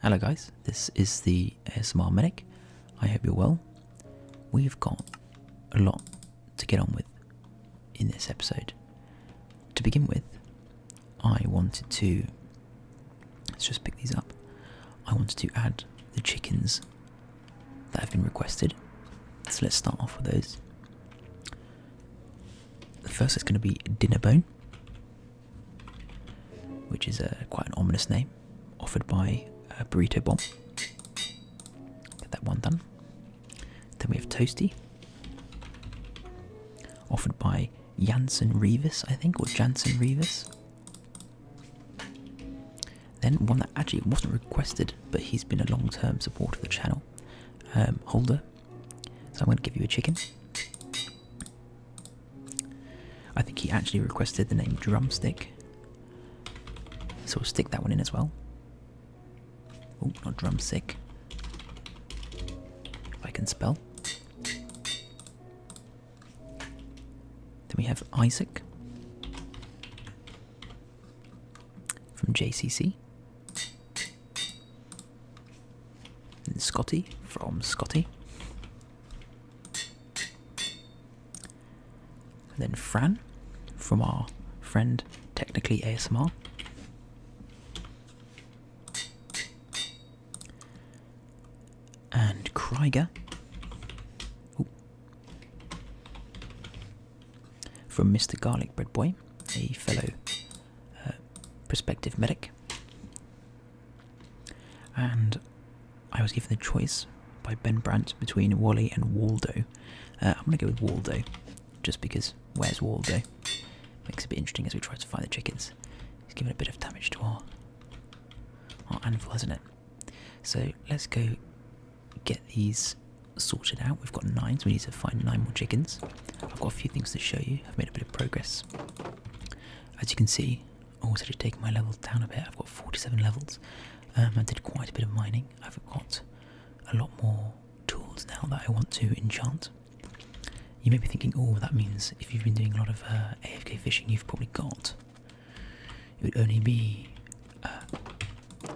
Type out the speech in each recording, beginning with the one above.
Hello guys, this is the ASMR Medic. I hope you're well. We've got a lot to get on with in this episode. To begin with, I wanted to, let's just pick these up. I wanted to add the chickens that have been requested. So let's start off with those. The first is going to be Dinner Bone, which is quite an ominous name, offered by Burrito Bomb. Get that one done. Then we have Toasty, offered by Jansen Revis, I think, or Jansen Revis. Then one that actually wasn't requested, but he's been a long-term supporter of the channel, Holder. So I'm going to give you a chicken. I think he actually requested the name Drumstick, so we'll stick that one in as well. Oh, not drumstick. If I can spell. Then we have Isaac from JCC. And Scotty from Scotty. And then Fran from our friend Technically ASMR. And Krieger from Mr. Garlic Bread Boy, a fellow prospective medic. And I was given the choice by Ben Brandt between Wally and Waldo. I'm going to go with Waldo, just because where's Waldo? Makes it a bit interesting as we try to find the chickens. He's given a bit of damage to our anvil, hasn't it? So let's go get these sorted out. We've got 9, so we need to find 9 more chickens. I've got a few things to show you. I've made a bit of progress. As you can see, I also just taken my levels down a bit. I've got 47 levels. I did quite a bit of mining. I've got a lot more tools now that I want to enchant. You may be thinking, oh, that means if you've been doing a lot of AFK fishing, you've probably got. It would only be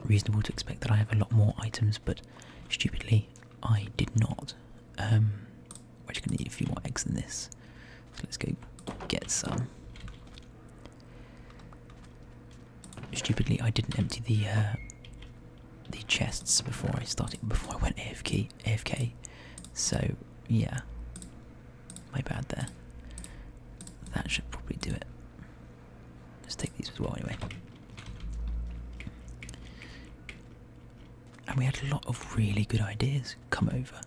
reasonable to expect that I have a lot more items, but stupidly, I did not. We're actually going to need a few more eggs than this. So let's go get some. Stupidly, I didn't empty the chests before I went AFK. So yeah, my bad there. That should probably do it. Let's take these as well anyway. And we had a lot of really good ideas come over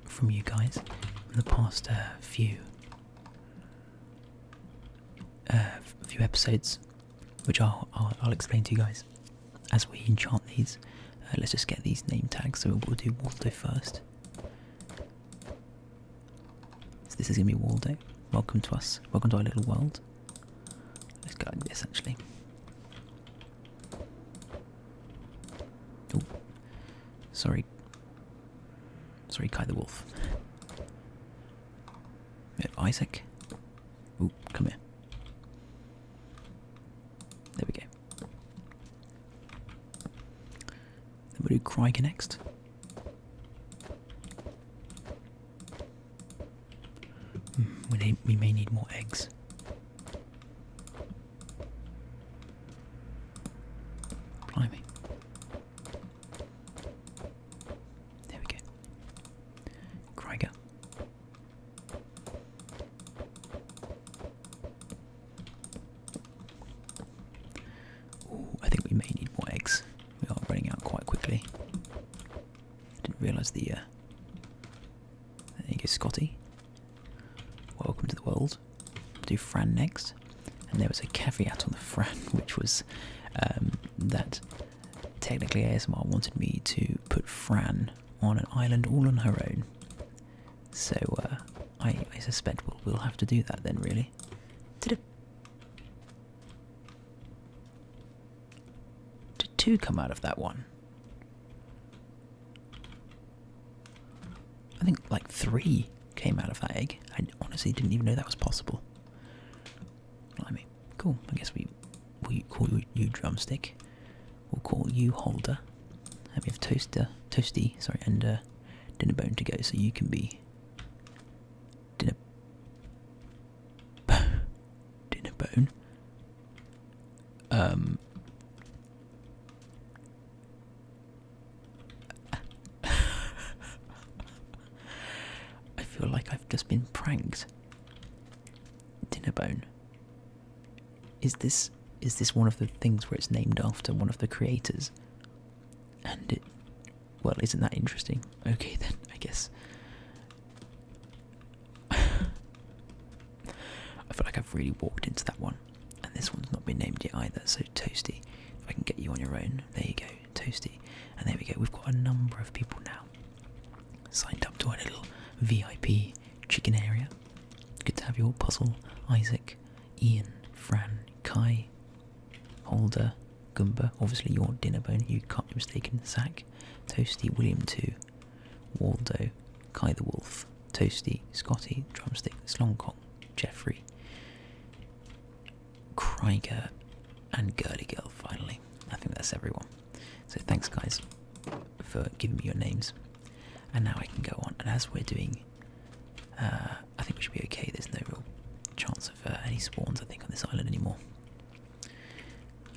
from you guys in the past few episodes, which I'll explain to you guys as we enchant these. Let's just get these name tags. So we'll do Waldo first. So this is gonna be Waldo. Welcome to us. Welcome to our little world. Let's go like this actually. Oh. Sorry, Kye the Wolf. We have Isaac. Ooh, come here. There we go. Then we'll do Krieger next. We may need more eggs. Blimey. Krieger. Ooh, I think we may need more eggs. We are running out quite quickly. Didn't realise the. There you go, Scotty. Welcome to the world. Do Fran next. And there was a caveat on the Fran, which was that Technically ASMR wanted me to put Fran on an island all on her own. So I suspect we'll have to do that then, really. Did 2 come out of that one? I think like 3 came out of that egg. I honestly didn't even know that was possible. Blimey. Cool. I guess we call you Drumstick. We'll call you Holder. And we have Toasty, sorry, and Dinner Bone to go, so you can be Dinner Bone. I feel like I've just been pranked. Dinner Bone. Is this one of the things where it's named after one of the creators? And it, well, isn't that interesting? Okay then, I guess. I feel like I've really walked into that one, and this one's not been named yet either. So Toasty, if I can get you on your own, there you go, Toasty, and there we go. We've got a number of people now signed up to our little VIP chicken area. Good to have you all. Puzzle, Isaac, Ian, Fran, Kye, Holder, Goomba, obviously your Dinner Bone, you can't be mistaken, Zach, Toasty, William 2, Waldo, Kye the Wolf, Toasty, Scotty, Drumstick, Slongkong, Jeffrey, Krieger, and Girly Girl finally. I think that's everyone. So thanks guys for giving me your names. And now I can go on, and as we're doing, I think we should be okay. There's no real chance of any spawns, I think, on this island anymore.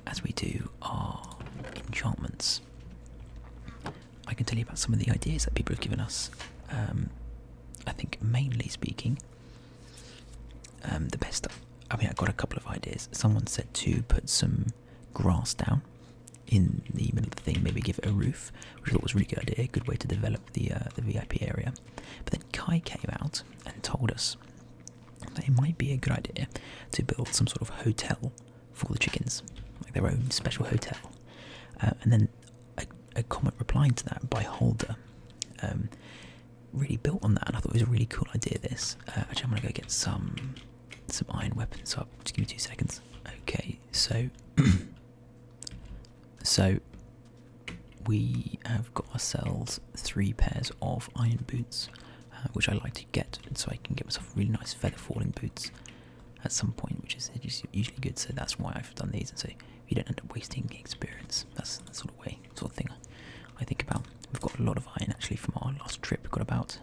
As we do our enchantments, I can tell you about some of the ideas that people have given us. I think mainly speaking, the best, I mean, I got a couple of ideas. Someone said to put some grass down in the middle of the thing, maybe give it a roof, which I thought was a really good idea, good way to develop the VIP area. But then Kye came out and told us that it might be a good idea to build some sort of hotel for the chickens, like their own special hotel. And then a comment replying to that by Holder really built on that, and I thought it was a really cool idea. This actually, I'm gonna go get some iron weapons up. Just give me 2 seconds. Okay, so so we have got ourselves 3 pairs of iron boots, which I like to get, so I can get myself really nice feather falling boots at some point, which is usually good. So that's why I've done these, and so you don't end up wasting experience. That's the sort of thing I think about. We've got a lot of iron actually from our last trip. We've got about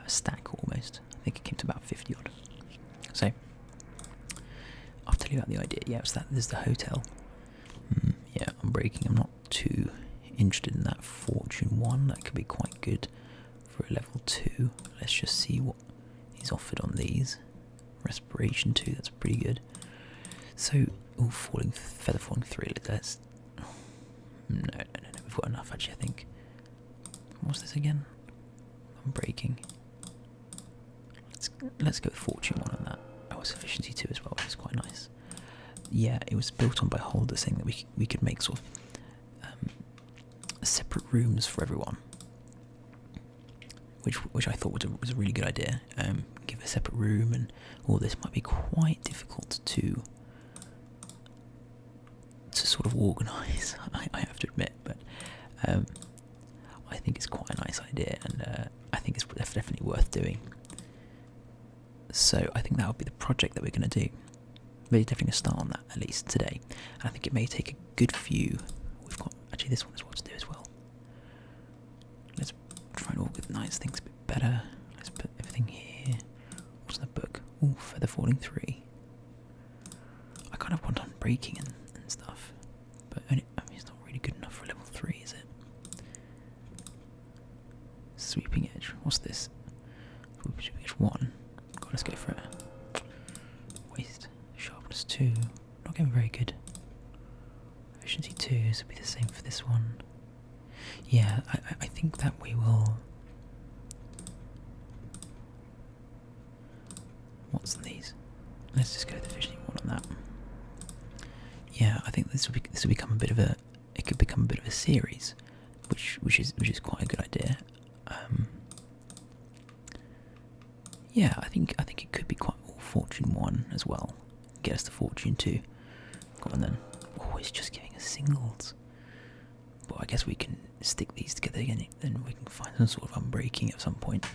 a stack almost. I think it came to about 50 odd. So I'll tell you about the idea. Yeah, so there's the hotel. Yeah, I'm breaking. I'm not too interested in that fortune 1. That could be quite good for a level 2. Let's just see what is offered on these. Respiration 2, that's pretty good. So, feather falling 3. Let's. No, we've got enough actually, I think. What's this again? I'm breaking. Let's go with fortune 1 on that. Oh, it's efficiency 2 as well, which is quite nice. Yeah, it was built on by Holder, saying that we could make sort of separate rooms for everyone, which I thought was a really good idea. Give a separate room, and all this might be quite difficult to sort of organise. I have to admit, but I think it's quite a nice idea, and I think it's definitely worth doing. So I think that would be the project that we're going to do. We're definitely going to start on that, at least today. And I think it may take a good few. We've got actually this one as well to do as well. Let's try and organise things a bit better. Let's put everything here. What's the book? Ooh, feather falling 3. I kind of want on breaking and stuff, but I mean it's not really good enough for level 3, is it? Sweeping edge. What's this? Sweeping edge 1. God, let's go for it. Waste. Sharpness 2. Not getting very good. Efficiency 2, so it'll be the same for this one. Yeah, I think that we will. What's these? Let's just go with the efficiency 1 on that. Yeah, I think this will become a bit of a. It could become a bit of a series, which is quite a good idea. Yeah, I think it could be quite fortune 1 as well. Get us to fortune 2. And then it's just giving us singles. But I guess we can stick these together again, then we can find some sort of unbreaking at some point.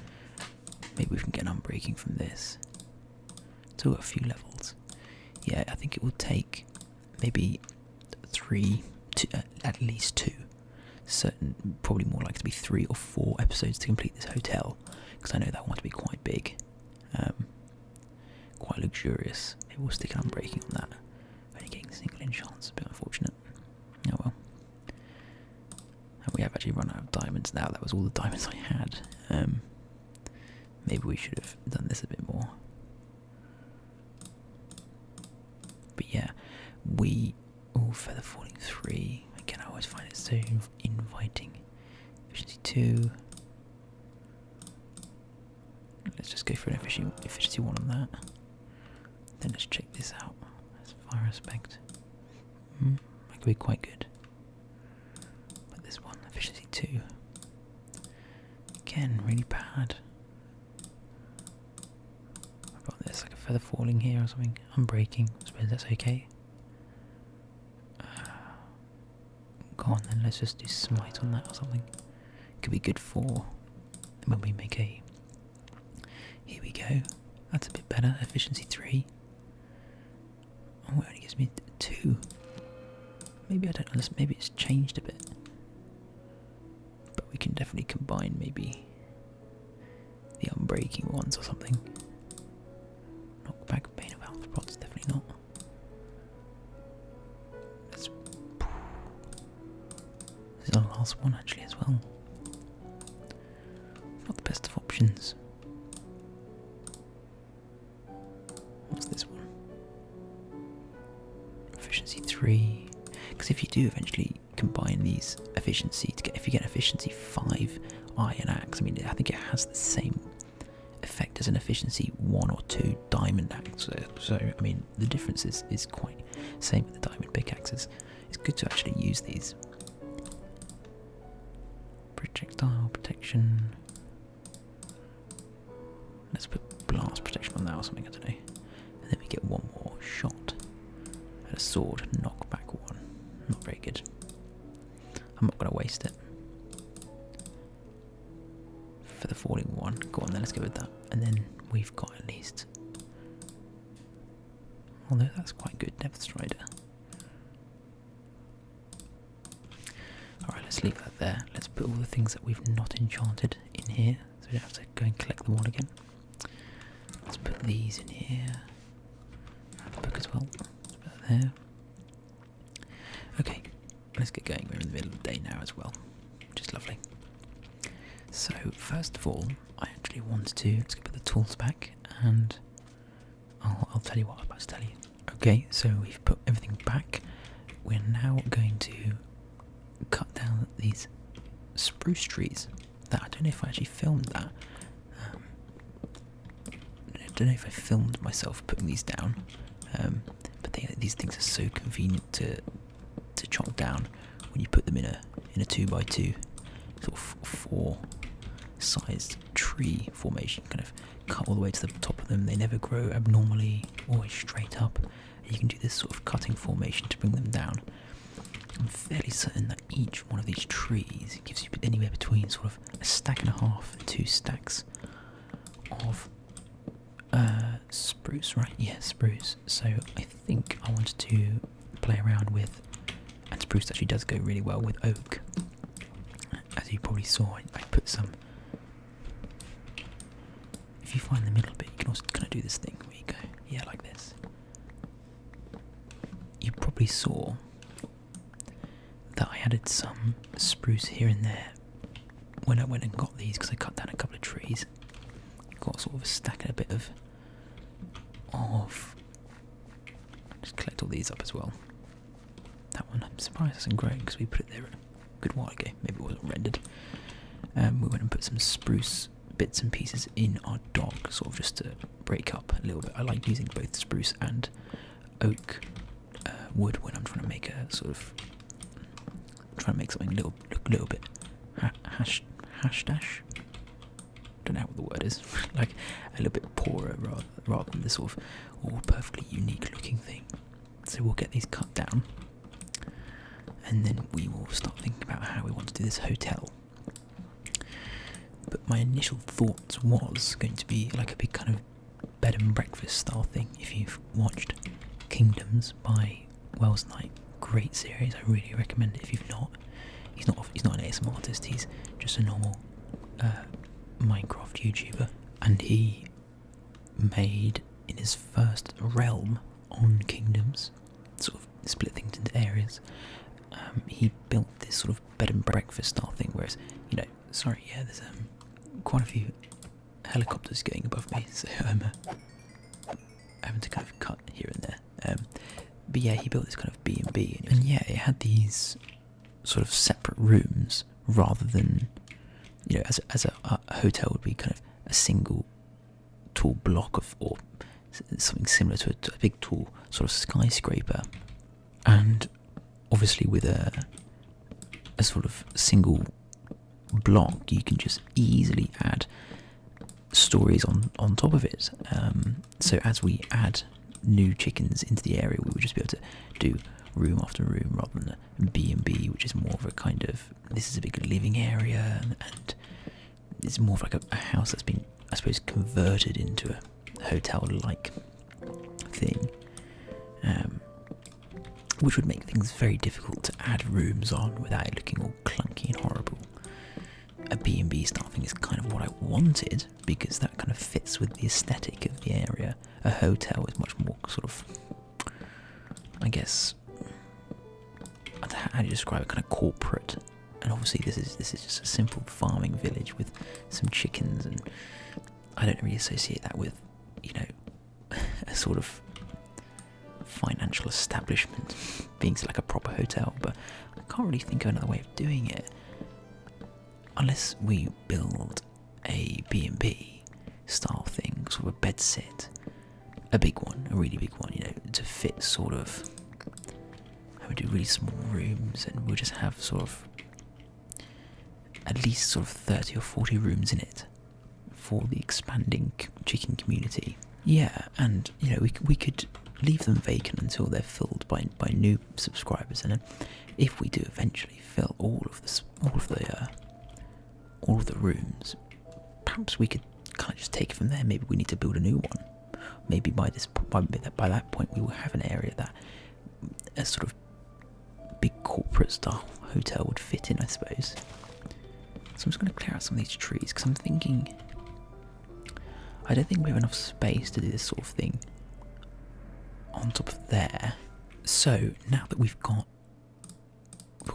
Maybe we can get an unbreaking from this. So a few levels. Yeah, I think it will take maybe 3 to at least 2. certain, probably more likely to be 3 or 4 episodes to complete this hotel, because I know that one to be quite big, quite luxurious. Maybe we'll stick an unbreaking on that. Only getting single enchants, a bit unfortunate. Oh well. And we have actually run out of diamonds now. That was all the diamonds I had. Maybe we should have done this a bit more. But yeah, feather falling 3. Again, I always find it so inviting. Efficiency 2. Let's just go for an efficiency 1 on that. Then let's check this out. As fire aspect. That could be quite good. But this one, efficiency 2. Again, really bad. What about this? Like a feather falling here or something. Unbreaking. I suppose that's okay. Go on then, let's just do smite on that or something. Could be good for when we make a... Here we go. That's a bit better. Efficiency 3. Oh, it only gives me 2. Maybe I don't know. Maybe it's changed a bit. But we can definitely combine maybe the unbreaking ones or something. Knockback, Bane of Alpha Pots, definitely not. This is our last one actually as well. Not the best of options. What's this one? Efficiency 3. Because if you do eventually combine these efficiency to get, if you get efficiency 5 iron axe, I mean, I think it has the same effect as an efficiency 1 or 2 diamond axe. So I mean, the difference is quite same with the diamond pickaxes. It's good to actually use these. Projectile protection. Let's put blast protection on that or something, I don't know. And then we get one more shot. And a sword, knockback 1. Not very good. I'm not going to waste it. For the falling 1. Go on then, let's go with that. And then we've got at least... Although that's quite good, Depth Strider. Alright, let's leave that there. Let's put all the things that we've not enchanted in here, so we don't have to go and collect them all again. Let's put these in here. The book as well. Let's put that there. Okay, let's get going. We're in the middle of the day now as well, which is lovely. So, first of all, I actually want to... Let's put the tools back, and I'll tell you what I'm about to tell you. Okay, so we've put everything back. We're now going to cut down these spruce trees. That I don't know if I actually filmed that. I don't know if I filmed myself putting these down, but these things are so convenient to chop down when you put them in a 2x2 sort of 4 sized tree formation. Kind of cut all the way to the top of them. They never grow abnormally, always straight up. And you can do this sort of cutting formation to bring them down. I'm fairly certain that each one of these trees gives you anywhere between sort of a stack and a half and 2 stacks of spruce, right? Yeah, spruce. So I think I wanted to play around with, and spruce actually does go really well with oak. As you probably saw, I put some... If you find the middle bit, you can also kind of do this thing where you go, yeah, like this. You probably saw that I added some spruce here and there when I went and got these, because I cut down a couple of trees. Got sort of a stack and a bit of just collect all these up as well. That one, I'm surprised it hasn't grown because we put it there a good while ago. Maybe it wasn't rendered. We went and put some spruce bits and pieces in our dock, sort of just to break up a little bit. I like using both spruce and oak wood when I'm trying to make a sort of something look a little bit hash dash. Don't know what the word is. Like a little bit poorer rather than this sort of all perfectly unique looking thing. So we'll get these cut down, and then we will start thinking about how we want to do this hotel. But my initial thoughts was going to be like a big kind of bed and breakfast style thing. If you've watched Kingdoms by Wells Knight, great series, I really recommend it if you've not. He's not an ASMR artist. He's just a normal Minecraft YouTuber, and he made in his first realm on Kingdoms, sort of split things into areas. He built this sort of bed and breakfast style thing, whereas there's quite a few helicopters going above me, so I'm having to kind of cut here and there. But yeah, he built this kind of B&B, and yeah, it had these sort of separate rooms rather than, as a hotel would be kind of a single tall block or something similar to a big tall sort of skyscraper. And obviously with a sort of single block, you can just easily add stories on top of it. So as we add new chickens into the area, we would just be able to do room after room rather than a B&B, which is more of a kind of, this is a big living area, and it's more of like a house that's been, I suppose, converted into a hotel-like thing, which would make things very difficult to add rooms on without it looking all clunky and horrible. A B&B style thing is kind of what I wanted, because that kind of fits with the aesthetic of the area. A hotel is much more sort of, I guess, how do you describe it, kind of corporate. And obviously this is just a simple farming village with some chickens, and I don't really associate that with, a sort of financial establishment being like a proper hotel. But I can't really think of another way of doing it, unless we build a B&B style thing, sort of a bed sit, a big one, a really big one, to fit sort of, I would do really small rooms, and we'll just have sort of at least sort of 30 or 40 rooms in it for the expanding chicken community. Yeah, and we could leave them vacant until they're filled by new subscribers, and then if we do eventually fill all of the rooms, perhaps we could kind of just take it from there. Maybe we need to build a new one. Maybe by that point we will have an area that a sort of big corporate style hotel would fit in, I suppose. So I'm just going to clear out some of these trees, because I'm thinking, I don't think we have enough space to do this sort of thing on top of there. So now that we've got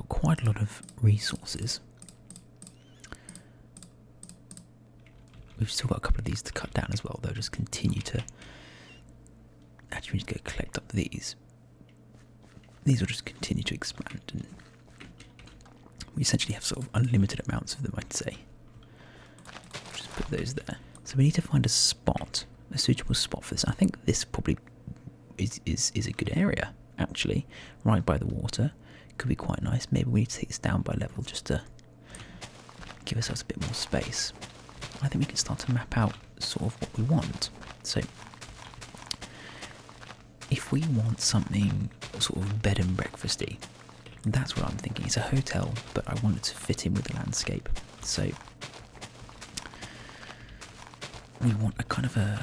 quite a lot of resources, we've still got a couple of these to cut down as well. They'll just continue to, actually we need to go collect up these. These will just continue to expand, and we essentially have sort of unlimited amounts of them, I'd say. Just put those there. So we need to find a suitable spot for this. I think this probably is a good area, actually, right by the water. Could be quite nice. Maybe we need to take this down by level just to give ourselves a bit more space. I think we can start to map out sort of what we want. So if we want something sort of bed and breakfasty, that's what I'm thinking. It's a hotel, but I want it to fit in with the landscape. So we want a kind of an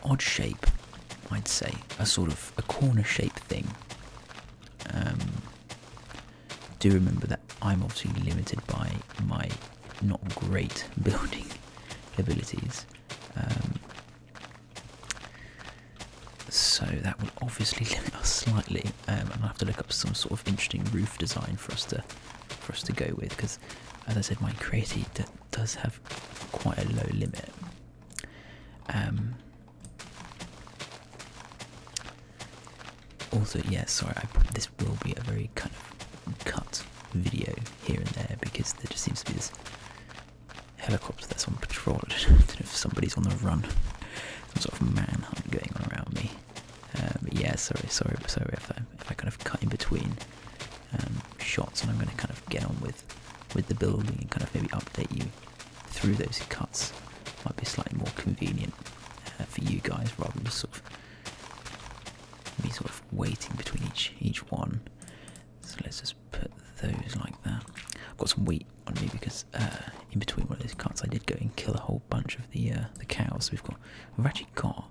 odd shape, I'd say, a sort of a corner shape thing. Do remember that I'm obviously limited by my not great building abilities, so that will obviously limit us slightly, and I'll have to look up some sort of interesting roof design for us to go with, because as I said, my creativity does have quite a low limit. Also, yeah, sorry, this will be a very kind of cut video here and there, because there just seems to be this helicopter that's on patrol. I don't know if somebody's on the run, some sort of manhunt going on around me. But yeah, sorry if I kind of cut in between shots, and I'm going to kind of get on with the building and kind of maybe update you through those cuts. Might be slightly more convenient for you guys, rather than just sort of me sort of waiting between each one. So let's just put those like that. I've got some wheat on me because in between one of those cuts I did go and kill a whole bunch of the cows. So we've actually got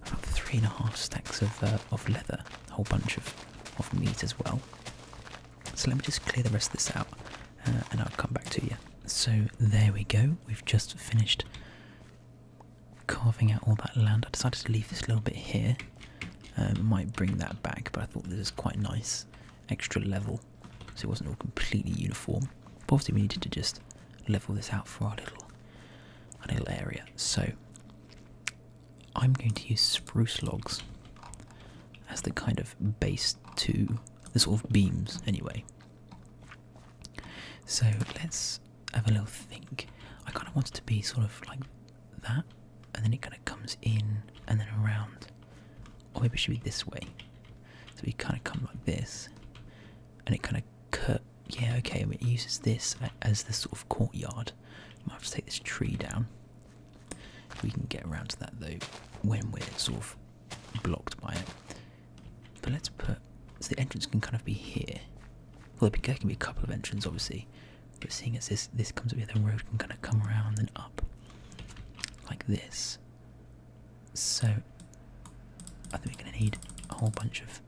about 3.5 stacks of leather, a whole bunch of meat as well. So let me just clear the rest of this out and I'll come back to you. So there we go, we've just finished carving out all that land. I decided to leave this little bit here. Might bring that back, but I thought this was quite nice, extra level, so it wasn't all completely uniform. But obviously we needed to just level this out for our little area. So I'm going to use spruce logs as the kind of base to the sort of beams anyway. So let's have a little think. I kind of want it to be sort of like that, and then it kind of comes in and then around. Or maybe it should be this way. So we kind of come like this, and it kind of yeah, okay, I mean, it uses this as the sort of courtyard. Might have to take this tree down. We can get around to that though when we're sort of blocked by it. But let's put, so the entrance can kind of be here. Well, there can be a couple of entrances obviously, but seeing as this comes up here, the road can kind of come around and up like this. So I think we're going to need a whole bunch of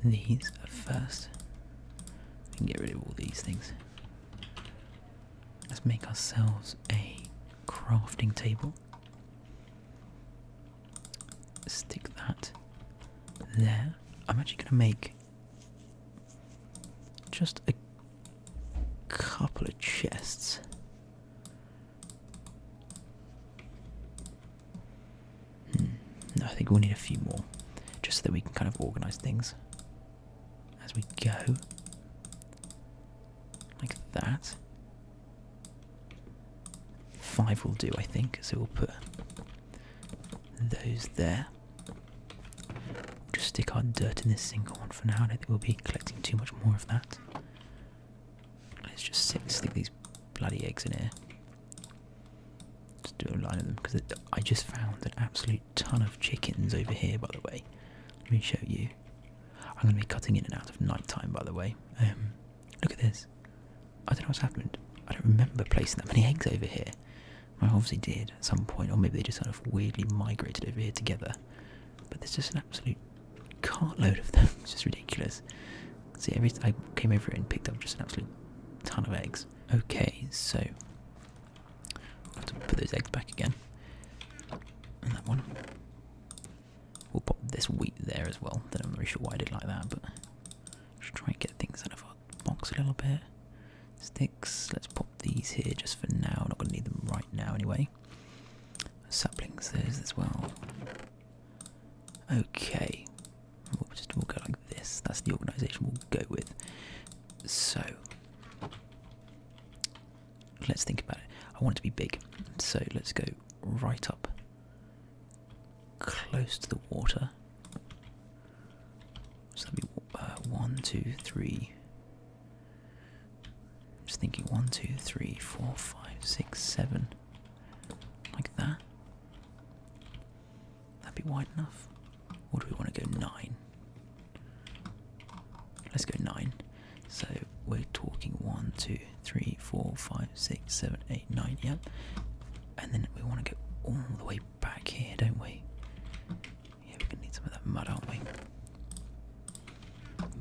these at first. We can get rid of all these things. Let's make ourselves a crafting table. Stick that there. I'm actually going to make just a couple of chests. No, I think we'll need a few more, just so that we can kind of organise things as we go. Like that. 5 will do, I think, so we'll put those there. Just stick our dirt in this single one for now. I don't think we'll be collecting too much more of that. Let's just stick these bloody eggs in here. Just do a line of them, because I just found an absolute ton of chickens over here, by the way. Let me show you. I'm going to be cutting in and out of night time, by the way. Look at this. I don't know what's happened. I don't remember placing that many eggs over here. I obviously did at some point, or maybe they just kind of weirdly migrated over here together. But there's just an absolute cartload of them. It's just ridiculous. See, every time I came over here and picked up just an absolute ton of eggs. Okay, so I'll have to put those eggs back again. And that one. We'll pop this wheat there as well. Then I'm not really sure why I did like that, but just try and get things out of our box a little bit. Sticks, let's pop these here just for now. Not going to need them right now anyway. Saplings, there's as well. Okay, we'll go like this. That's the organisation we'll go with. So let's think about it. I want it to be big, so let's go right up close to the water. So that'd be 1, 2, 3. Just thinking 1, 2, 3, 4, 5, 6, 7. Like that. That'd be wide enough. Or do we want to go 9? Let's go 9. So we're talking 1, 2, 3, 4, 5, 6, 7, 8, 9. Yep. And then we want to go all the way back here, don't we? Yeah, we're going to need some of that mud, aren't we?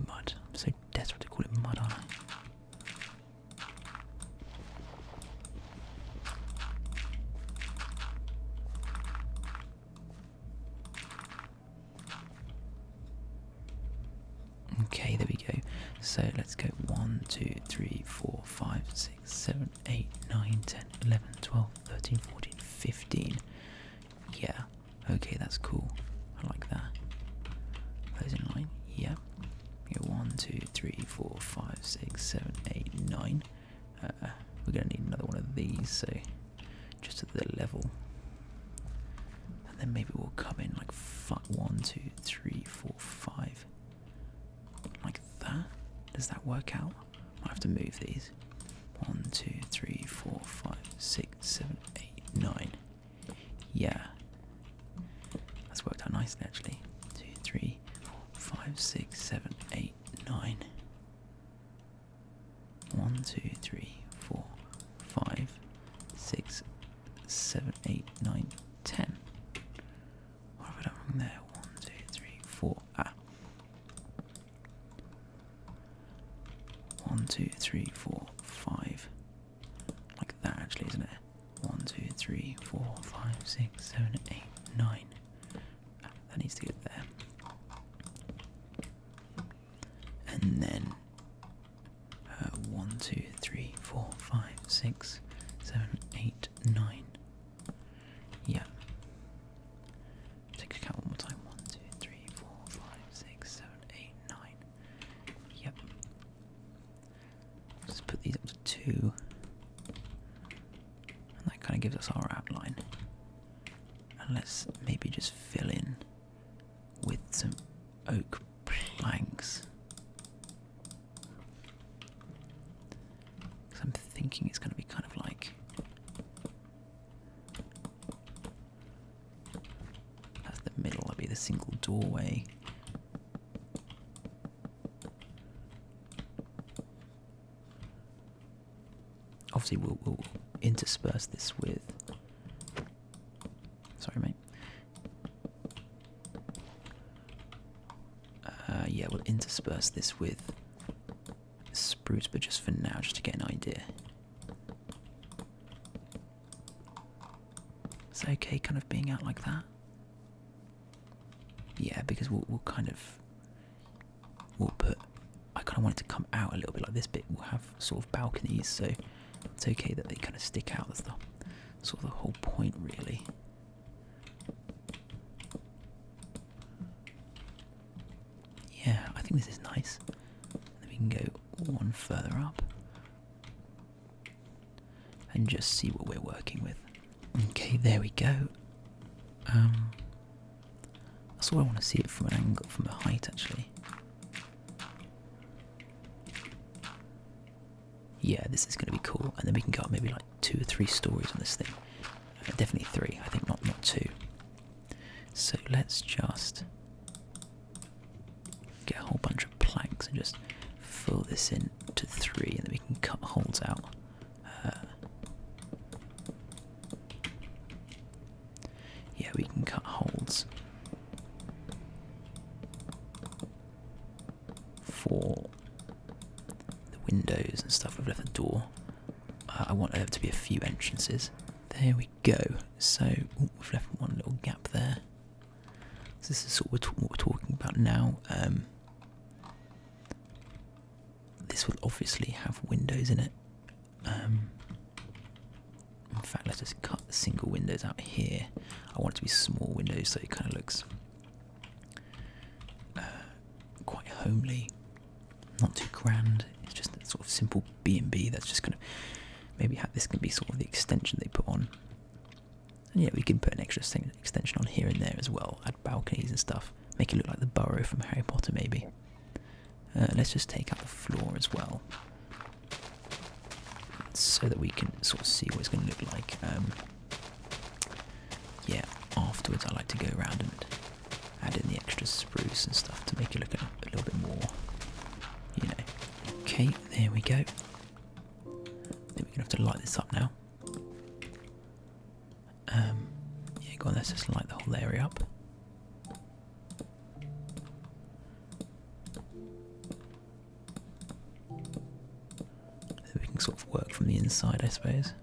Mud. I'm so desperate to call it mud, aren't I? Okay, there we go. So let's go 1, 2, 3, 4, 5, 6, 7, 8, 9, 10, 11, 12, 13, 14, 15. Yeah, okay, that's cool. I like that. Those in line, yeah. Go 1, 2, 3, 4, 5, 6, 7, 8, 9. We're going to need another one of these, so just at the level. And then maybe we'll come in like 1, 2, 3, 4, 5. Like that. Does that work out? Might have to move these. 1, 2, 3, 4, 5, 6, 7, 8, 9. Yeah. That's worked out nicely actually. 2, 3, 4, 5, 6, 7, 8, 9. 1, 2, 3, 4, 5, 6, 7, 8, 9, 10. What have I done wrong there? 1, 2, 3, 4. 1, 3, 4, 5, 6, 7, 8, 9. That needs to go there. And then 1, 2, 3, 4, 5, 6, 7, 8, 9. Yeah. Take a count one more time. 1, 2, 3, 4, 5, 6, 7, 8, 9. Yep. Just put these up to 2. And that kind of gives us our outline. And let's maybe just fill in with some oak planks. Because I'm thinking it's going to be kind of like... That's the middle, that'll be the single doorway. Obviously we'll intersperse this with... Sorry mate. Yeah, we'll intersperse this with spruce, but just for now, just to get an idea. Is it okay kind of being out like that? Yeah, because we'll kind of... We'll put... I kind of want it to come out a little bit like this bit. We'll have sort of balconies, so it's okay that they kind of stick out. That's the sort of the whole point, really. Yeah, I think this is nice. Then we can go one further up and just see what we're working with. Okay, there we go. That's all I want to see it from an angle, from a height actually. Yeah, this is going to be cool, and then we can go up maybe like 2 or 3 stories on this thing. Definitely 3, I think, not 2. So let's just get a whole bunch of planks and just fill this in to 3, and then we can cut holes out. Yeah, we can cut holes for the windows and stuff. We've left the door. I want there to be a few entrances. There we go. So we've left one little gap there. So this is sort of what we're talking about now. This will obviously have windows in it. In fact, let's just cut the single windows out here. I want it to be small windows, so it kind of looks quite homely, not too grand. It's just a sort of simple B&B that's just going to maybe this can be sort of the extension they put on. And yeah, we can put an extra extension on here and there as well, add balconies and stuff, make it look like the burrow from Harry Potter maybe. Let's just take out the floor as well, so that we can sort of see what it's going to look like. Yeah, afterwards I like to go around and add in the extra spruce and stuff to make it look a little bit more, you know. Okay, there we go. Then we're going to have to light this up now. Yeah, go on, let's just light the whole area up. Then we can sort of work from the inside, I suppose.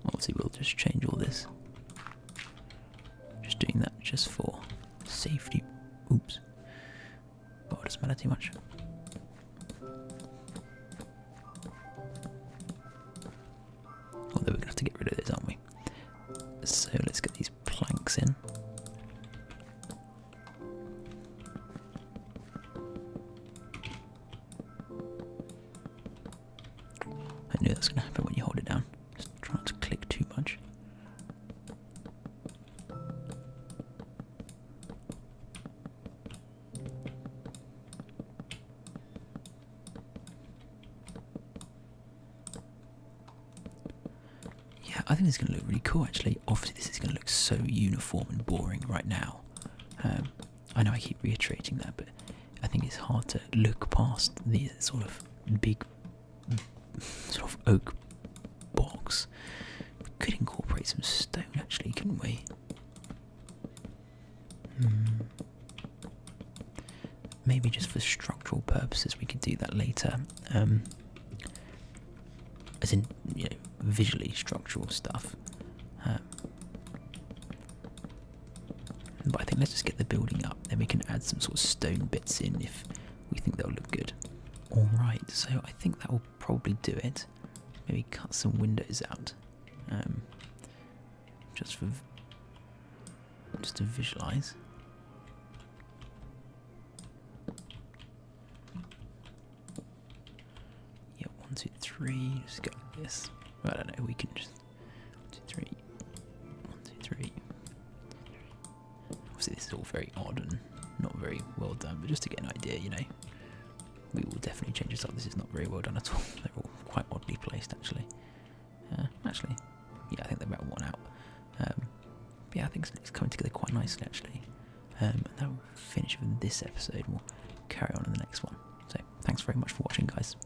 Obviously we'll just change all this. Just doing that just for safety. Oops. Oh, it doesn't matter too much. Although we're going to have to get rid of this, aren't we? So let's get these planks in. I knew that's going to happen when you hold it down. Just try not to click too much. Yeah, I think this is going to look really cool actually. Obviously this is going to look so uniform and boring right now. I know I keep reiterating that, but I think it's hard to look past the sort of big sort of oak box. We could incorporate some stone actually, couldn't we? Maybe just for structural purposes we could do that later. as in, visually structural stuff. But I think let's just get the building up, then we can add some sort of stone bits in if we think they'll look good. Alright, so I think that will probably do it. Maybe cut some windows out. Just to visualise. Yeah, 1, 2, 3. Just go like this. I don't know. We can just 1, 2, 3. 1, 2, 3. Obviously, this is all very odd and not very well done, but just to get an idea, we will definitely change this up. This is not very well done at all. They're all quite oddly placed, actually. Actually, yeah, I think they're about one out. Yeah, I think it's coming together quite nicely, actually. And that will finish with this episode. We'll carry on in the next one. So, thanks very much for watching, guys.